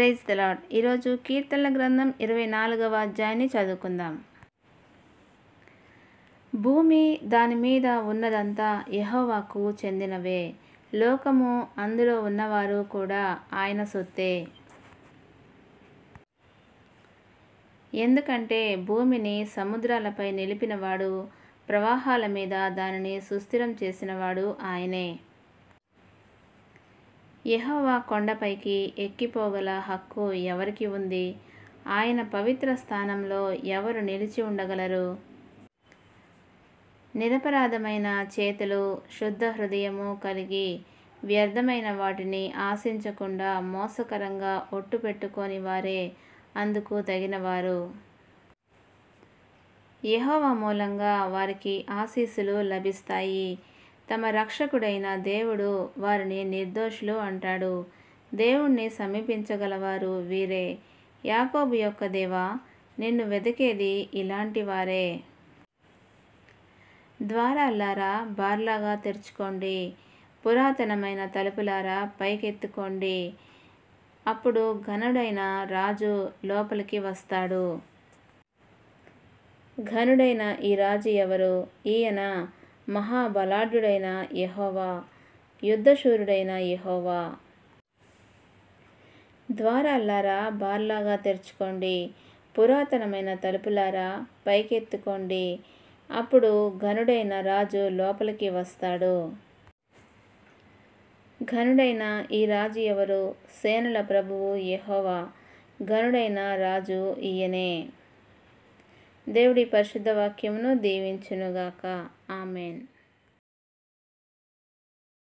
Praise the lord. ఈరోజు కీర్తనల గ్రంథం 24వ అధ్యాయాన్ని చదువుకుందాం. భూమి దాని మీద ఉన్నదంతా యెహోవాకు చెందినవే, లోకము అందులో ఉన్నవారు కూడా ఆయన సొత్తే. ఎందుకంటే భూమిని సముద్రాలపై నిలిపినవాడు, ప్రవాహాల మీద దానిని సుస్థిరం చేసినవాడు ఆయనే. యెహోవా కొండపైకి ఎక్కిపోగల హక్కు ఎవరికి ఉంది? ఆయన పవిత్ర స్థానంలో ఎవరు నిలిచి ఉండగలరు? నిరపరాధమైన చేతులు, శుద్ధ హృదయము కలిగి వ్యర్థమైన వాటిని ఆశించకుండా మోసకరంగా ఒట్టు పెట్టుకోని వారే అందుకు తగినవారు. యెహోవా మూలంగా వారికి ఆశీస్సులు లభిస్తాయి. తమ రక్షకుడైన దేవుడు వారిని నిర్దోషులు అంటాడు. దేవుణ్ణి సమీపించగలవారు వీరే. యాకోబు యొక్క దేవా, నిన్ను వెదికేది ఇలాంటి వారే. ద్వారాలారా బార్లాగా తెరుచుకోండి, పురాతనమైన తలుపులారా పైకెత్తుకోండి. అప్పుడు ఘనుడైన రాజు లోపలికి వస్తాడు. ఘనుడైన ఈ రాజు ఎవరు? ఈయన మహాబలాఢ్యుడైన యెహోవా, యుద్ధశూరుడైన యెహోవా. ద్వారాలారా బార్లాగా తెరుచుకోండి, పురాతనమైన తలుపులారా పైకెత్తుకోండి. అప్పుడు ఘనుడైన రాజు లోపలికి వస్తాడు. ఘనుడైన ఈ రాజు ఎవరు? సేనల ప్రభువు యెహోవా, ఘనుడైన రాజు ఈయనే. దేవుడి పరిశుద్ధ వాక్యమును దీవించునుగాక. ఆమేన్.